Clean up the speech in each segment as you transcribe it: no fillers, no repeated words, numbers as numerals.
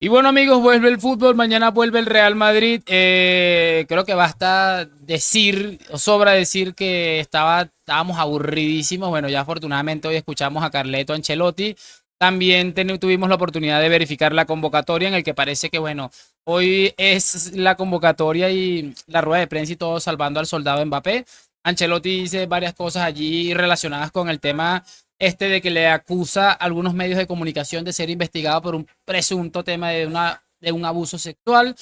Y bueno amigos, vuelve el fútbol, mañana vuelve el Real Madrid. Creo que basta decir, o sobra decir que estábamos aburridísimos. Bueno, ya afortunadamente hoy escuchamos a Carleto Ancelotti. También tuvimos la oportunidad de verificar la convocatoria en el que parece que, bueno, hoy es la convocatoria y la rueda de prensa y todo salvando al soldado Mbappé. Ancelotti dice varias cosas allí relacionadas con el tema de que le acusa a algunos medios de comunicación de ser investigado por un presunto tema de un abuso sexual.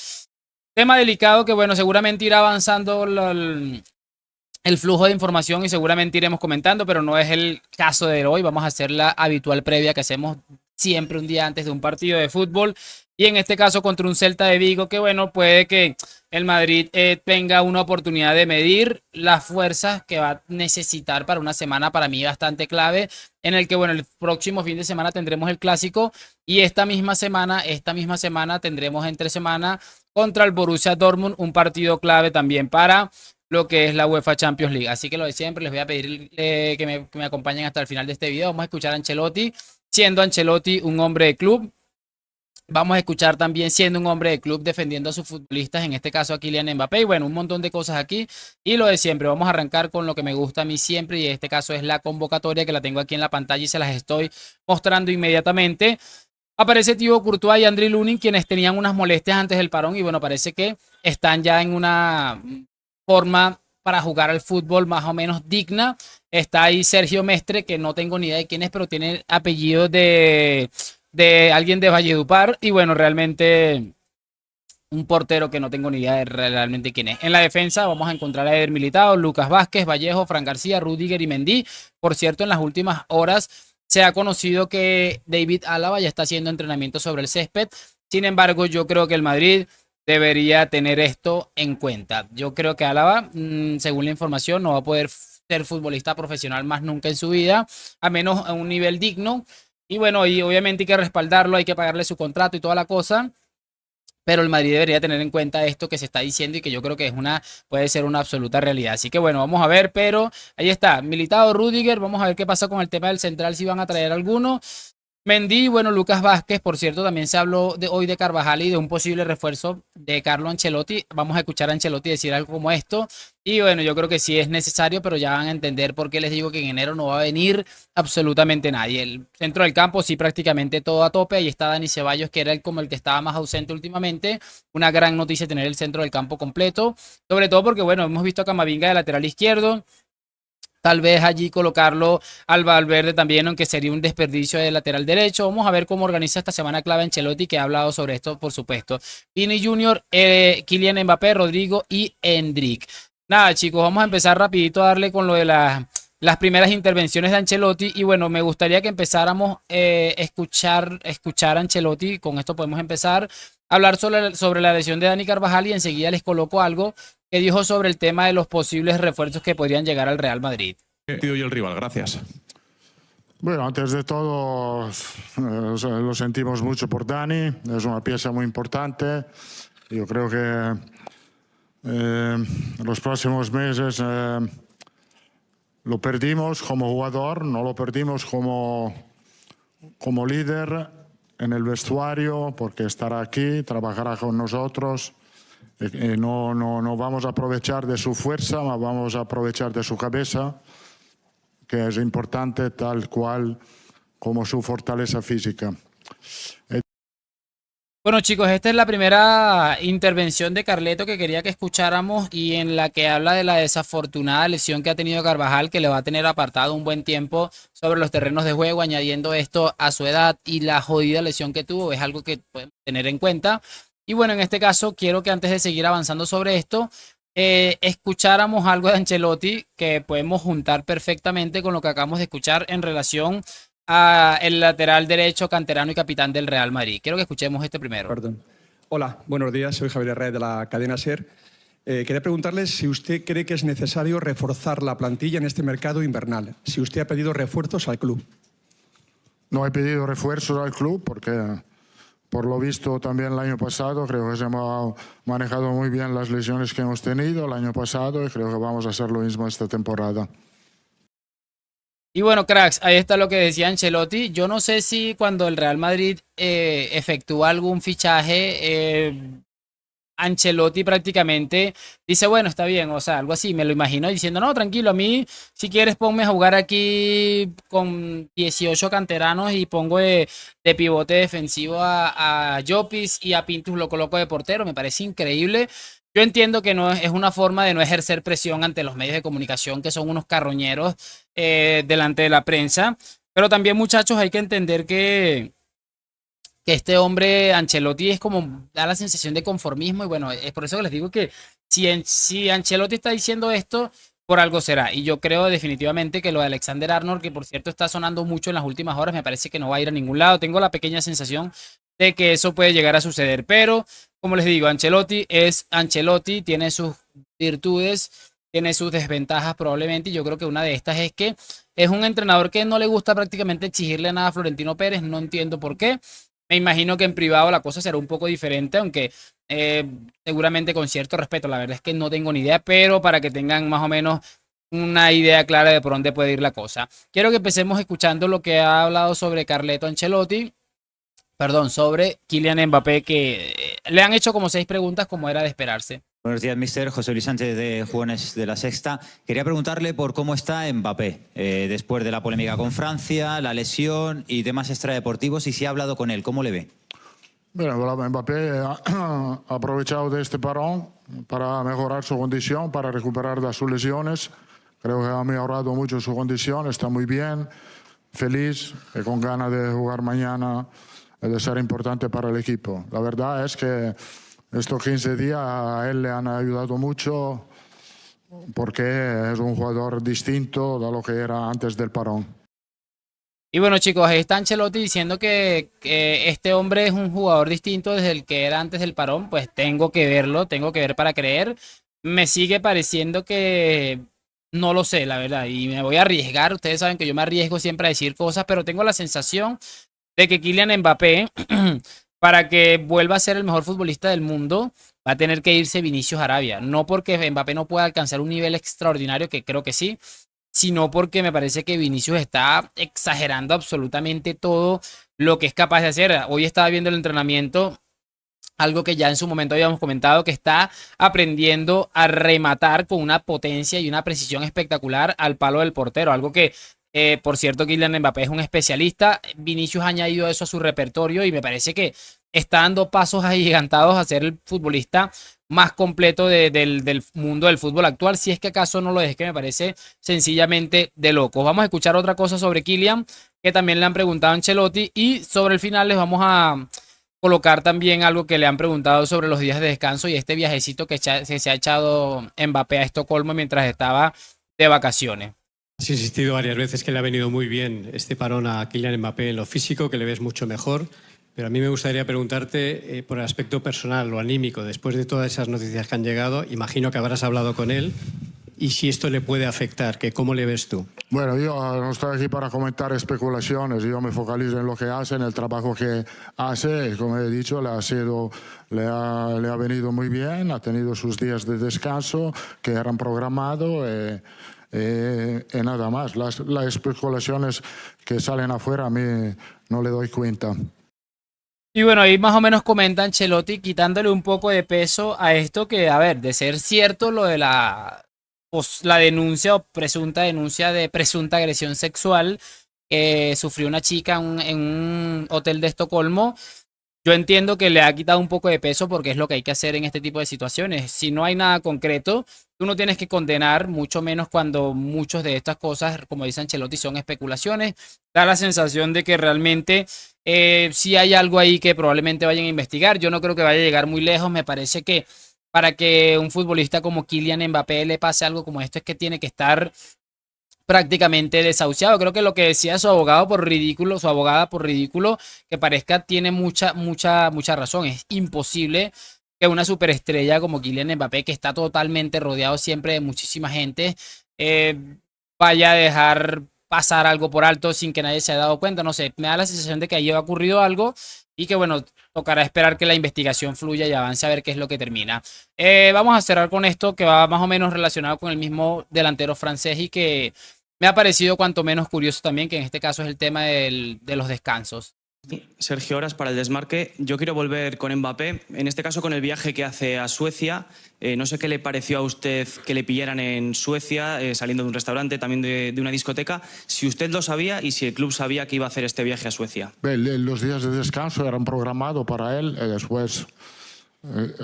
Tema delicado que, bueno, seguramente irá avanzando el flujo de información y seguramente iremos comentando, pero no es el caso de hoy. Vamos a hacer la habitual previa que hacemos siempre un día antes de un partido de fútbol. Y en este caso contra un Celta de Vigo que, bueno, puede que el Madrid tenga una oportunidad de medir las fuerzas que va a necesitar para una semana para mí bastante clave, en el que, bueno, el próximo fin de semana tendremos el clásico y esta misma semana tendremos entre semana contra el Borussia Dortmund un partido clave también para lo que es la UEFA Champions League. Así que lo de siempre, les voy a pedir que me acompañen hasta el final de este video. Vamos a escuchar a Ancelotti, siendo Ancelotti un hombre de club. Vamos a escuchar también siendo un hombre de club defendiendo a sus futbolistas, en este caso a Kylian Mbappé. Y bueno, un montón de cosas aquí. Y lo de siempre, vamos a arrancar con lo que me gusta a mí siempre. Y en este caso es la convocatoria que la tengo aquí en la pantalla y se las estoy mostrando inmediatamente. Aparece Thibaut Courtois y Andriy Lunin, quienes tenían unas molestias antes del parón. Y bueno, parece que están ya en una forma para jugar al fútbol más o menos digna. Está ahí Sergio Mestre, que no tengo ni idea de quién es, pero tiene apellido de alguien de Valledupar. Y bueno, realmente un portero que no tengo ni idea de realmente quién es. En la defensa vamos a encontrar a Eder Militao, Lucas Vázquez, Vallejo, Fran García, Rudiger y Mendy. Por cierto, en las últimas horas se ha conocido que David Álava ya está haciendo entrenamiento sobre el césped. Sin embargo, yo creo que el Madrid debería tener esto en cuenta. Yo creo que Álava, según la información, no va a poder ser futbolista profesional más nunca en su vida, a menos a un nivel digno. Y bueno, y obviamente hay que respaldarlo, hay que pagarle su contrato y toda la cosa, pero el Madrid debería tener en cuenta esto que se está diciendo y que yo creo que puede ser una absoluta realidad. Así que bueno, vamos a ver, pero ahí está, Militao, Rudiger, vamos a ver qué pasa con el tema del central, si van a traer alguno. Mendy, bueno, Lucas Vázquez, por cierto, también se habló hoy de Carvajal y de un posible refuerzo de Carlo Ancelotti. Vamos a escuchar a Ancelotti decir algo como esto. Y bueno, yo creo que sí es necesario, pero ya van a entender por qué les digo que en enero no va a venir absolutamente nadie. El centro del campo sí prácticamente todo a tope. Ahí está Dani Ceballos, que era como el que estaba más ausente últimamente. Una gran noticia tener el centro del campo completo. Sobre todo porque, bueno, hemos visto a Camavinga de lateral izquierdo. Tal vez allí colocarlo al Valverde también, aunque sería un desperdicio de lateral derecho. Vamos a ver cómo organiza esta semana clave Ancelotti, que ha hablado sobre esto, por supuesto. Vini Junior, Kylian Mbappé, Rodrigo y Endrick. Nada, chicos, vamos a empezar rapidito a darle con lo de las primeras intervenciones de Ancelotti. Y bueno, me gustaría que empezáramos escuchar a Ancelotti. Con esto podemos empezar a hablar sobre la lesión de Dani Carvajal y enseguida les coloco algo que dijo sobre el tema de los posibles refuerzos que podrían llegar al Real Madrid. Partido y el rival, gracias. Bueno, antes de todo, lo sentimos mucho por Dani, es una pieza muy importante. Yo creo que los próximos meses lo perdimos como jugador, no lo perdimos como líder en el vestuario, porque estará aquí, trabajará con nosotros. No vamos a aprovechar de su fuerza, vamos a aprovechar de su cabeza, que es importante tal cual como su fortaleza física. Bueno, chicos, esta es la primera intervención de Carleto que quería que escucháramos y en la que habla de la desafortunada lesión que ha tenido Carvajal, que le va a tener apartado un buen tiempo sobre los terrenos de juego, añadiendo esto a su edad y la jodida lesión que tuvo, es algo que pueden tener en cuenta. Y bueno, en este caso quiero que antes de seguir avanzando sobre esto, escucháramos algo de Ancelotti que podemos juntar perfectamente con lo que acabamos de escuchar en relación a el lateral derecho, canterano y capitán del Real Madrid. Quiero que escuchemos este primero. Perdón. Hola, buenos días, soy Javier Herrera de la cadena SER. Quería preguntarle si usted cree que es necesario reforzar la plantilla en este mercado invernal, si usted ha pedido refuerzos al club. No he pedido refuerzos al club porque, por lo visto también el año pasado, creo que se hemos manejado muy bien las lesiones que hemos tenido el año pasado y creo que vamos a hacer lo mismo esta temporada. Y bueno, cracks, ahí está lo que decía Ancelotti. Yo no sé si cuando el Real Madrid efectúa algún fichaje, Ancelotti prácticamente dice, bueno, está bien, o sea, algo así, me lo imagino diciendo, no, tranquilo, a mí, si quieres, ponme a jugar aquí con 18 canteranos y pongo de pivote defensivo a Llopis y a Pintus lo coloco de portero, me parece increíble. Yo entiendo que no es una forma de no ejercer presión ante los medios de comunicación, que son unos carroñeros delante de la prensa, pero también, muchachos, hay que entender que este hombre Ancelotti es como, da la sensación de conformismo y bueno, es por eso que les digo que si Ancelotti está diciendo esto, por algo será. Y yo creo definitivamente que lo de Alexander Arnold, que por cierto está sonando mucho en las últimas horas, me parece que no va a ir a ningún lado. Tengo la pequeña sensación de que eso puede llegar a suceder, pero como les digo, Ancelotti es Ancelotti, tiene sus virtudes, tiene sus desventajas probablemente, y yo creo que una de estas es que es un entrenador que no le gusta prácticamente exigirle nada a Florentino Pérez, no entiendo por qué. Me imagino que en privado la cosa será un poco diferente, aunque eh, seguramente con cierto respeto. La verdad es que no tengo ni idea, pero para que tengan más o menos una idea clara de por dónde puede ir la cosa. Quiero que empecemos escuchando lo que ha hablado sobre Carleto Ancelotti, perdón, sobre Kylian Mbappé, que le han hecho como 6 preguntas como era de esperarse. Buenos días, mister. José Luis Sánchez de Jugones de La Sexta. Quería preguntarle por cómo está Mbappé después de la polémica con Francia, la lesión y temas extradeportivos, y si ha hablado con él, ¿cómo le ve? Bueno, Mbappé ha aprovechado de este parón para mejorar su condición, para recuperar de sus lesiones. Creo que ha mejorado mucho su condición, está muy bien, feliz y con ganas de jugar mañana, de ser importante para el equipo. La verdad es que estos 15 días a él le han ayudado mucho porque es un jugador distinto de lo que era antes del parón. Y bueno, chicos, ahí está Ancelotti diciendo que este hombre es un jugador distinto desde el que era antes del parón. Pues tengo que verlo, tengo que ver para creer. Me sigue pareciendo que no lo sé, la verdad, y me voy a arriesgar. Ustedes saben que yo me arriesgo siempre a decir cosas, pero tengo la sensación de que Kylian Mbappé, para que vuelva a ser el mejor futbolista del mundo, va a tener que irse Vinicius Arabia. No porque Mbappé no pueda alcanzar un nivel extraordinario, que creo que sí, sino porque me parece que Vinicius está exagerando absolutamente todo lo que es capaz de hacer. Hoy estaba viendo el entrenamiento, algo que ya en su momento habíamos comentado, que está aprendiendo a rematar con una potencia y una precisión espectacular al palo del portero, algo que por cierto, Kylian Mbappé es un especialista. Vinicius ha añadido eso a su repertorio y me parece que está dando pasos agigantados a ser el futbolista más completo del mundo del fútbol actual. Si es que acaso no lo es, que me parece sencillamente de locos. Vamos a escuchar otra cosa sobre Kylian, que también le han preguntado a Ancelotti, y sobre el final les vamos a colocar también algo que le han preguntado sobre los días de descanso y este viajecito que se ha echado Mbappé a Estocolmo mientras estaba de vacaciones. Has insistido varias veces que le ha venido muy bien este parón a Kylian Mbappé en lo físico, que le ves mucho mejor, pero a mí me gustaría preguntarte por el aspecto personal, lo anímico, después de todas esas noticias que han llegado, imagino que habrás hablado con él, y si esto le puede afectar, que ¿cómo le ves tú? Bueno, yo no estoy aquí para comentar especulaciones, yo me focalizo en lo que hace, en el trabajo que hace, y como he dicho, le ha venido muy bien, ha tenido sus días de descanso que eran programados. Y nada más, las especulaciones que salen afuera a mí no le doy cuenta. Y bueno, ahí más o menos comenta Ancelotti quitándole un poco de peso a esto que, a ver, de ser cierto lo de la denuncia o presunta denuncia de presunta agresión sexual que sufrió una chica en un hotel de Estocolmo. Yo entiendo que le ha quitado un poco de peso porque es lo que hay que hacer en este tipo de situaciones. Si no hay nada concreto, tú no tienes que condenar, mucho menos cuando muchas de estas cosas, como dice Ancelotti, son especulaciones. Da la sensación de que realmente sí hay algo ahí que probablemente vayan a investigar. Yo no creo que vaya a llegar muy lejos. Me parece que para que un futbolista como Kylian Mbappé le pase algo como esto es que tiene que estar prácticamente desahuciado. Creo que lo que decía su abogado por ridículo, su abogada por ridículo, que parezca, tiene mucha razón. Es imposible que una superestrella como Kylian Mbappé, que está totalmente rodeado siempre de muchísima gente, eh, vaya a dejar pasar algo por alto sin que nadie se haya dado cuenta. No sé, me da la sensación de que ahí ha ocurrido algo y que bueno, tocará esperar que la investigación fluya y avance a ver qué es lo que termina. Vamos a cerrar con esto que va más o menos relacionado con el mismo delantero francés y que me ha parecido cuanto menos curioso también, que en este caso es el tema de los descansos. Sergio Horas para el Desmarque. Yo quiero volver con Mbappé, en este caso con el viaje que hace a Suecia. No sé qué le pareció a usted que le pillaran en Suecia, saliendo de un restaurante, también de una discoteca. Si usted lo sabía y si el club sabía que iba a hacer este viaje a Suecia. Los días de descanso eran programados para él y después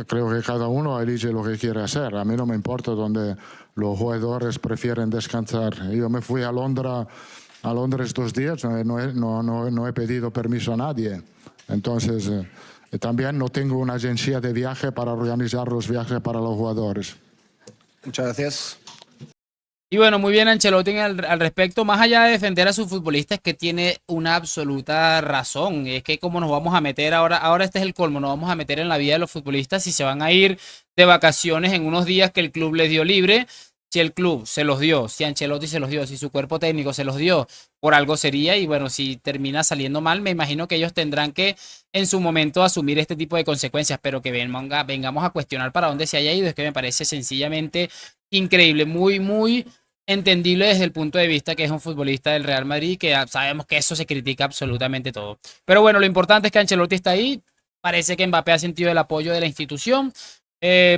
creo que cada uno elige lo que quiere hacer. A mí no me importa donde los jugadores prefieren descansar. Yo me fui a Londres 2 días, no he pedido permiso a nadie. Entonces, también no tengo una agencia de viaje para organizar los viajes para los jugadores. Muchas gracias. Y bueno, muy bien Ancelotti al respecto, más allá de defender a sus futbolistas, que tiene una absoluta razón. Es que como nos vamos a meter ahora este es el colmo, nos vamos a meter en la vida de los futbolistas si se van a ir de vacaciones en unos días que el club les dio libre. Si el club se los dio, si Ancelotti se los dio, si su cuerpo técnico se los dio, por algo sería. Y bueno, si termina saliendo mal, me imagino que ellos tendrán que en su momento asumir este tipo de consecuencias, pero que vengamos a cuestionar para dónde se haya ido, es que me parece sencillamente increíble, muy entendible desde el punto de vista que es un futbolista del Real Madrid, que sabemos que eso se critica absolutamente todo. Pero bueno, lo importante es que Ancelotti está ahí, parece que Mbappé ha sentido el apoyo de la institución.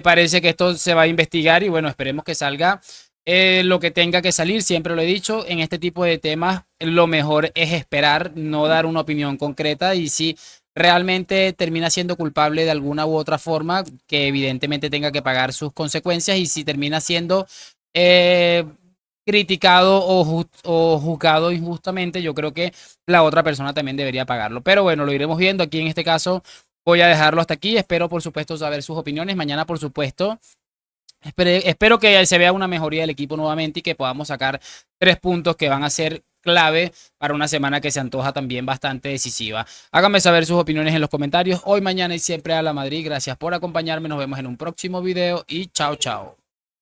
Parece que esto se va a investigar y bueno, esperemos que salga lo que tenga que salir. Siempre lo he dicho, en este tipo de temas lo mejor es esperar, no dar una opinión concreta, y si realmente termina siendo culpable de alguna u otra forma, que evidentemente tenga que pagar sus consecuencias, y si termina siendo criticado o juzgado injustamente, yo creo que la otra persona también debería pagarlo. Pero bueno, lo iremos viendo. Aquí en este caso voy a dejarlo hasta aquí. Espero, por supuesto, saber sus opiniones. Mañana, por supuesto, espero que se vea una mejoría del equipo nuevamente y que podamos sacar 3 puntos que van a ser clave para una semana que se antoja también bastante decisiva. Háganme saber sus opiniones en los comentarios. Hoy, mañana y siempre a la Madrid. Gracias por acompañarme. Nos vemos en un próximo video y chao, chao.